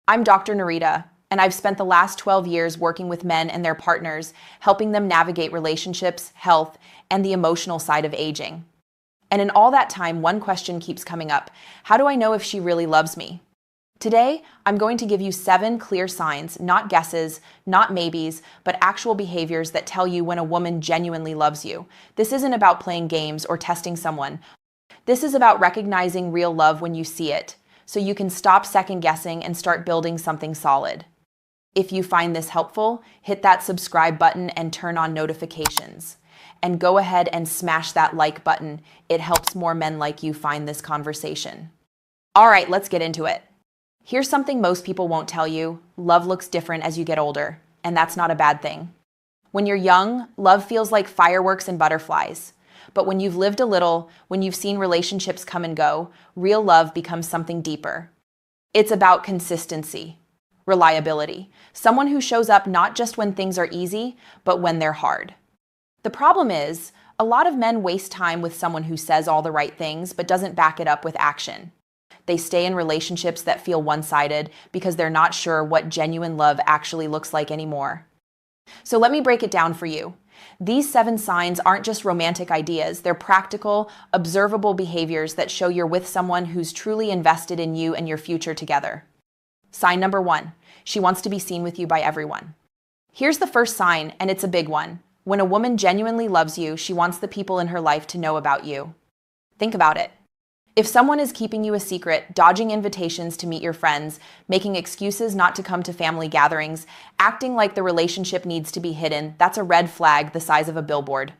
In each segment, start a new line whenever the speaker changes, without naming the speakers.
I'm Dr. Nerita, and I've spent the last 12 years working with men and their partners, helping them navigate relationships, health, and the emotional side of aging. And in all that time, one question keeps coming up. How do I know if she really loves me? Today, I'm going to give you 7 clear signs, not guesses, not maybes, but actual behaviors that tell you when a woman genuinely loves you. This isn't about playing games or testing someone. This is about recognizing real love when you see it, so you can stop second guessing and start building something solid. If you find this helpful, hit that subscribe button and turn on notifications. And go ahead and smash that like button. It helps more men like you find this conversation. All right, let's get into it. Here's something most people won't tell you. Love looks different as you get older, and that's not a bad thing. When you're young, love feels like fireworks and butterflies. But when you've lived a little, when you've seen relationships come and go, real love becomes something deeper. It's about consistency, reliability, someone who shows up not just when things are easy, but when they're hard. The problem is, a lot of men waste time with someone who says all the right things but doesn't back it up with action. They stay in relationships that feel one-sided because they're not sure what genuine love actually looks like anymore. So let me break it down for you. These 7 signs aren't just romantic ideas, they're practical, observable behaviors that show you're with someone who's truly invested in you and your future together. Sign number 1, she wants to be seen with you by everyone. Here's the first sign, and it's a big one. When a woman genuinely loves you, she wants the people in her life to know about you. Think about it. If someone is keeping you a secret, dodging invitations to meet your friends, making excuses not to come to family gatherings, acting like the relationship needs to be hidden, that's a red flag the size of a billboard.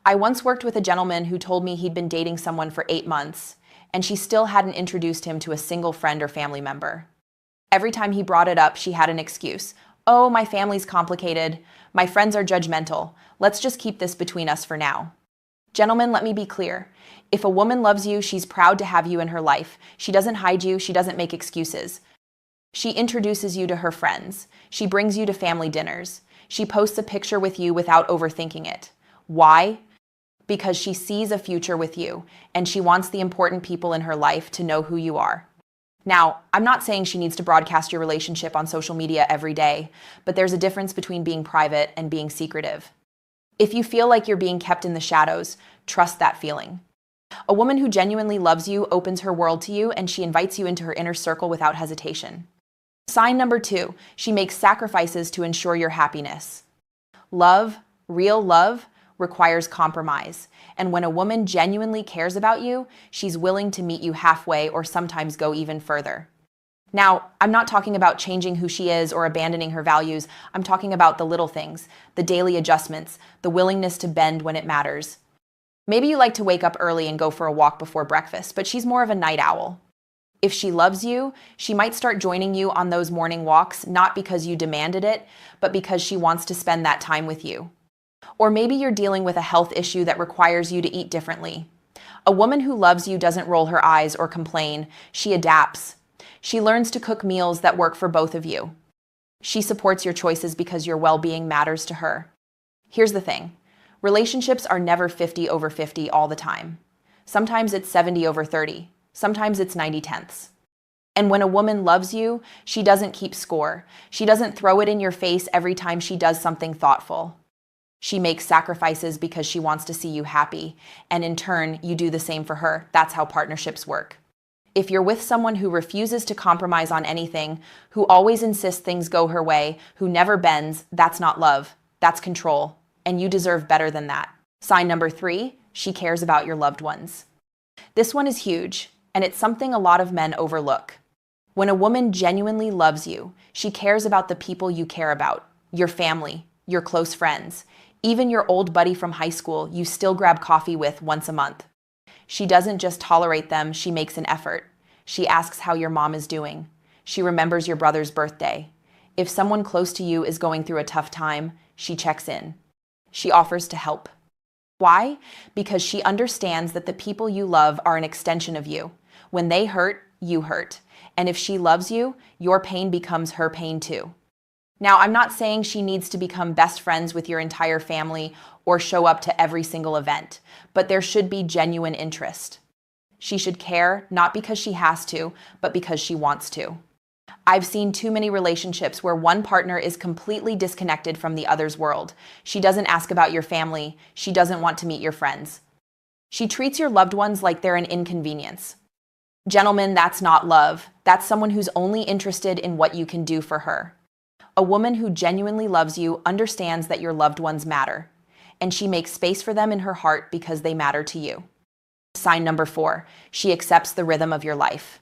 I once worked with a gentleman who told me he'd been dating someone for 8 months, and she still hadn't introduced him to a single friend or family member. Every time he brought it up, she had an excuse. Oh, my family's complicated. My friends are judgmental. Let's just keep this between us for now. Gentlemen, let me be clear. If a woman loves you, she's proud to have you in her life. She doesn't hide you. She doesn't make excuses. She introduces you to her friends. She brings you to family dinners. She posts a picture with you without overthinking it. Why? Because she sees a future with you, and she wants the important people in her life to know who you are. Now, I'm not saying she needs to broadcast your relationship on social media every day, but there's a difference between being private and being secretive. If you feel like you're being kept in the shadows, trust that feeling. A woman who genuinely loves you opens her world to you, and she invites you into her inner circle without hesitation. Sign number 2, she makes sacrifices to ensure your happiness. Love, real love, requires compromise. And when a woman genuinely cares about you, she's willing to meet you halfway or sometimes go even further. Now, I'm not talking about changing who she is or abandoning her values. I'm talking about the little things, the daily adjustments, the willingness to bend when it matters. Maybe you like to wake up early and go for a walk before breakfast, but she's more of a night owl. If she loves you, she might start joining you on those morning walks, not because you demanded it, but because she wants to spend that time with you. Or maybe you're dealing with a health issue that requires you to eat differently. A woman who loves you doesn't roll her eyes or complain. She adapts. She learns to cook meals that work for both of you. She supports your choices because your well-being matters to her. Here's the thing. Relationships are never 50 over 50 all the time. Sometimes it's 70 over 30. Sometimes it's 90/10. And when a woman loves you, she doesn't keep score. She doesn't throw it in your face every time she does something thoughtful. She makes sacrifices because she wants to see you happy, and in turn, you do the same for her. That's how partnerships work. If you're with someone who refuses to compromise on anything, who always insists things go her way, who never bends, that's not love. That's control. And you deserve better than that. Sign number 3, she cares about your loved ones. This one is huge, and it's something a lot of men overlook. When a woman genuinely loves you, she cares about the people you care about, your family, your close friends, even your old buddy from high school you still grab coffee with once a month. She doesn't just tolerate them, she makes an effort. She asks how your mom is doing. She remembers your brother's birthday. If someone close to you is going through a tough time, she checks in. She offers to help. Why? Because she understands that the people you love are an extension of you. When they hurt, you hurt. And if she loves you, your pain becomes her pain too. Now, I'm not saying she needs to become best friends with your entire family or show up to every single event, but there should be genuine interest. She should care, not because she has to, but because she wants to. I've seen too many relationships where one partner is completely disconnected from the other's world. She doesn't ask about your family. She doesn't want to meet your friends. She treats your loved ones like they're an inconvenience. Gentlemen, that's not love. That's someone who's only interested in what you can do for her. A woman who genuinely loves you understands that your loved ones matter, and she makes space for them in her heart because they matter to you. Sign number 4, she accepts the rhythm of your life.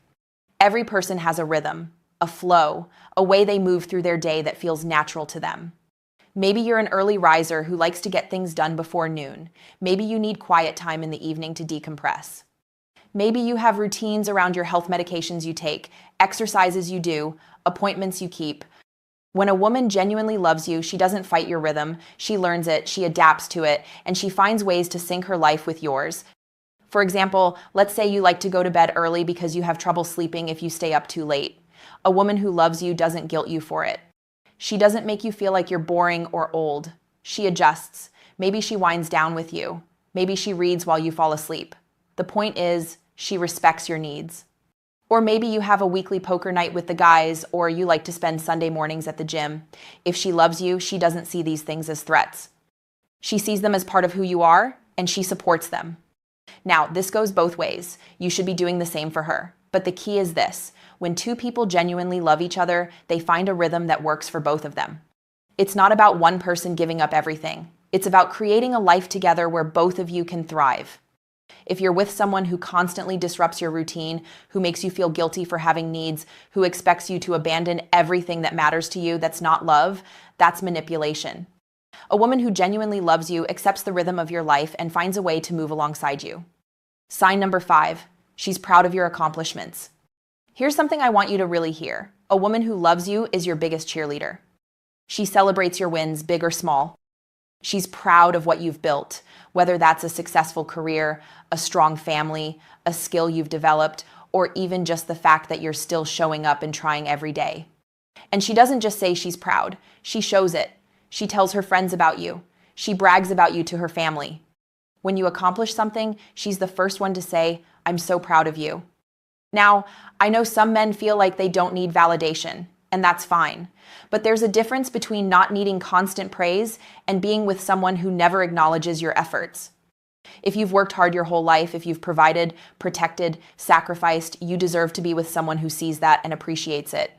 Every person has a rhythm, a flow, a way they move through their day that feels natural to them. Maybe you're an early riser who likes to get things done before noon. Maybe you need quiet time in the evening to decompress. Maybe you have routines around your health medications you take, exercises you do, appointments you keep. When a woman genuinely loves you, she doesn't fight your rhythm, she learns it, she adapts to it, and she finds ways to sync her life with yours. For example, let's say you like to go to bed early because you have trouble sleeping if you stay up too late. A woman who loves you doesn't guilt you for it. She doesn't make you feel like you're boring or old. She adjusts. Maybe she winds down with you. Maybe she reads while you fall asleep. The point is, she respects your needs. Or maybe you have a weekly poker night with the guys, or you like to spend Sunday mornings at the gym. If she loves you, she doesn't see these things as threats. She sees them as part of who you are, and she supports them. Now, this goes both ways. You should be doing the same for her. But the key is this: when two people genuinely love each other, they find a rhythm that works for both of them. It's not about one person giving up everything. It's about creating a life together where both of you can thrive. If you're with someone who constantly disrupts your routine, who makes you feel guilty for having needs, who expects you to abandon everything that matters to you, that's not love, that's manipulation. A woman who genuinely loves you accepts the rhythm of your life and finds a way to move alongside you. Sign number 5, she's proud of your accomplishments. Here's something I want you to really hear. A woman who loves you is your biggest cheerleader. She celebrates your wins, big or small. She's proud of what you've built, whether that's a successful career, a strong family, a skill you've developed, or even just the fact that you're still showing up and trying every day. And she doesn't just say she's proud, she shows it. She tells her friends about you. She brags about you to her family. When you accomplish something, she's the first one to say, "I'm so proud of you." Now, I know some men feel like they don't need validation, and that's fine. But there's a difference between not needing constant praise and being with someone who never acknowledges your efforts. If you've worked hard your whole life, if you've provided, protected, sacrificed, you deserve to be with someone who sees that and appreciates it.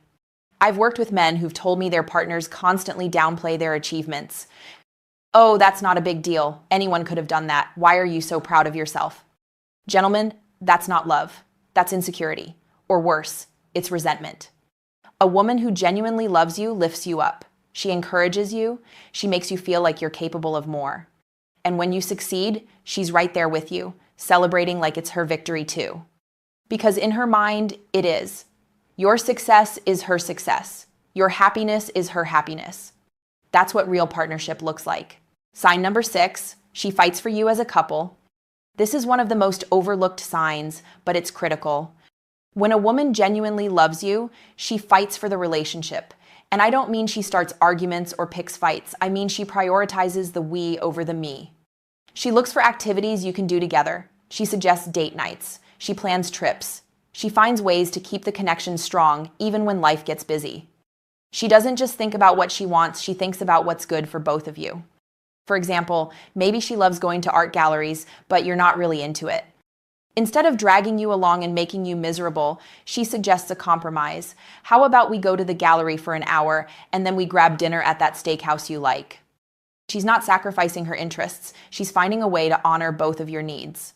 I've worked with men who've told me their partners constantly downplay their achievements. "Oh, that's not a big deal. Anyone could have done that. Why are you so proud of yourself?" Gentlemen, that's not love. That's insecurity. Or worse, it's resentment. A woman who genuinely loves you lifts you up. She encourages you. She makes you feel like you're capable of more. And when you succeed, she's right there with you, celebrating like it's her victory too. Because in her mind, it is. Your success is her success. Your happiness is her happiness. That's what real partnership looks like. Sign number 6, she fights for you as a couple. This is one of the most overlooked signs, but it's critical. When a woman genuinely loves you, she fights for the relationship. And I don't mean she starts arguments or picks fights. I mean she prioritizes the we over the me. She looks for activities you can do together. She suggests date nights. She plans trips. She finds ways to keep the connection strong, even when life gets busy. She doesn't just think about what she wants, she thinks about what's good for both of you. For example, maybe she loves going to art galleries, but you're not really into it. Instead of dragging you along and making you miserable, she suggests a compromise. How about we go to the gallery for an hour and then we grab dinner at that steakhouse you like? She's not sacrificing her interests. She's finding a way to honor both of your needs.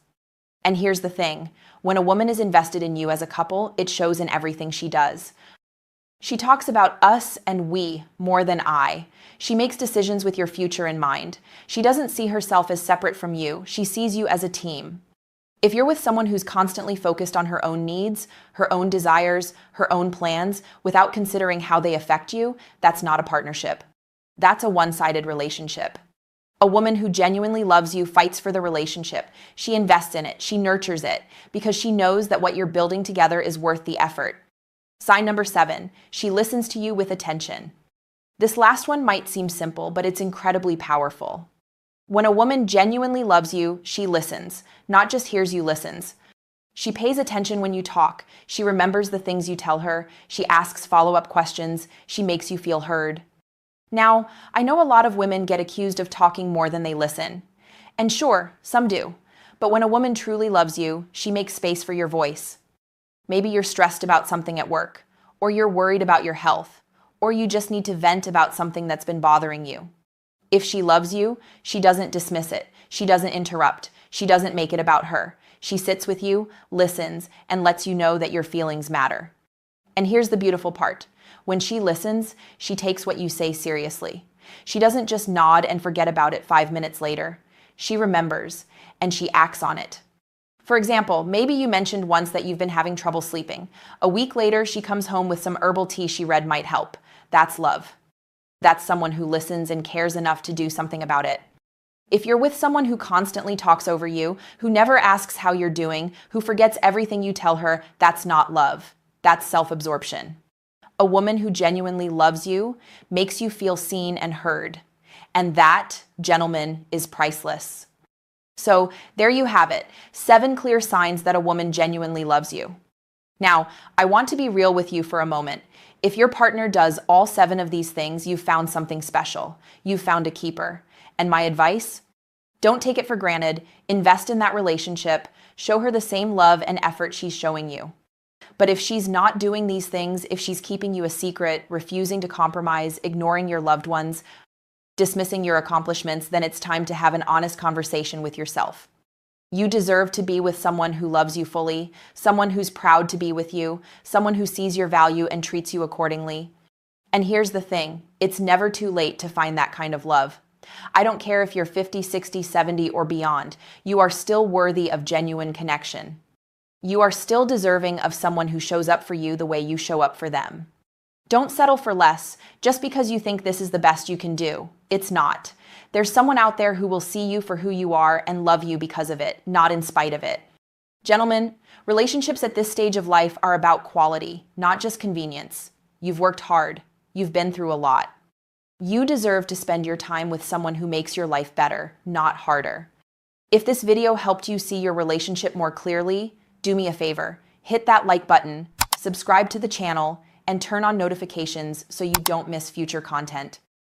And here's the thing. When a woman is invested in you as a couple, it shows in everything she does. She talks about us and we more than I. She makes decisions with your future in mind. She doesn't see herself as separate from you. She sees you as a team. If you're with someone who's constantly focused on her own needs, her own desires, her own plans, without considering how they affect you, that's not a partnership. That's a one-sided relationship. A woman who genuinely loves you fights for the relationship. She invests in it. She nurtures it because she knows that what you're building together is worth the effort. Sign number 7, she listens to you with attention. This last one might seem simple, but it's incredibly powerful. When a woman genuinely loves you, she listens, not just hears you listens. She pays attention when you talk. She remembers the things you tell her. She asks follow-up questions. She makes you feel heard. Now, I know a lot of women get accused of talking more than they listen. And sure, some do. But when a woman truly loves you, she makes space for your voice. Maybe you're stressed about something at work, or you're worried about your health, or you just need to vent about something that's been bothering you. If she loves you, she doesn't dismiss it. She doesn't interrupt. She doesn't make it about her. She sits with you, listens, and lets you know that your feelings matter. And here's the beautiful part. When she listens, she takes what you say seriously. She doesn't just nod and forget about it 5 minutes later. She remembers, and she acts on it. For example, maybe you mentioned once that you've been having trouble sleeping. A week later, she comes home with some herbal tea she read might help. That's love. That's someone who listens and cares enough to do something about it. If you're with someone who constantly talks over you, who never asks how you're doing, who forgets everything you tell her, that's not love. That's self-absorption. A woman who genuinely loves you makes you feel seen and heard. And that, gentlemen, is priceless. So there you have it, 7 clear signs that a woman genuinely loves you. Now, I want to be real with you for a moment. If your partner does all 7 of these things, you've found something special. You've found a keeper. And my advice? Don't take it for granted. Invest in that relationship. Show her the same love and effort she's showing you. But if she's not doing these things, if she's keeping you a secret, refusing to compromise, ignoring your loved ones, dismissing your accomplishments, then it's time to have an honest conversation with yourself. You deserve to be with someone who loves you fully, someone who's proud to be with you, someone who sees your value and treats you accordingly. And here's the thing, it's never too late to find that kind of love. I don't care if you're 50, 60, 70, or beyond. You are still worthy of genuine connection. You are still deserving of someone who shows up for you the way you show up for them. Don't settle for less just because you think this is the best you can do. It's not. There's someone out there who will see you for who you are and love you because of it, not in spite of it. Gentlemen, relationships at this stage of life are about quality, not just convenience. You've worked hard. You've been through a lot. You deserve to spend your time with someone who makes your life better, not harder. If this video helped you see your relationship more clearly, do me a favor. Hit that like button, subscribe to the channel, and turn on notifications so you don't miss future content.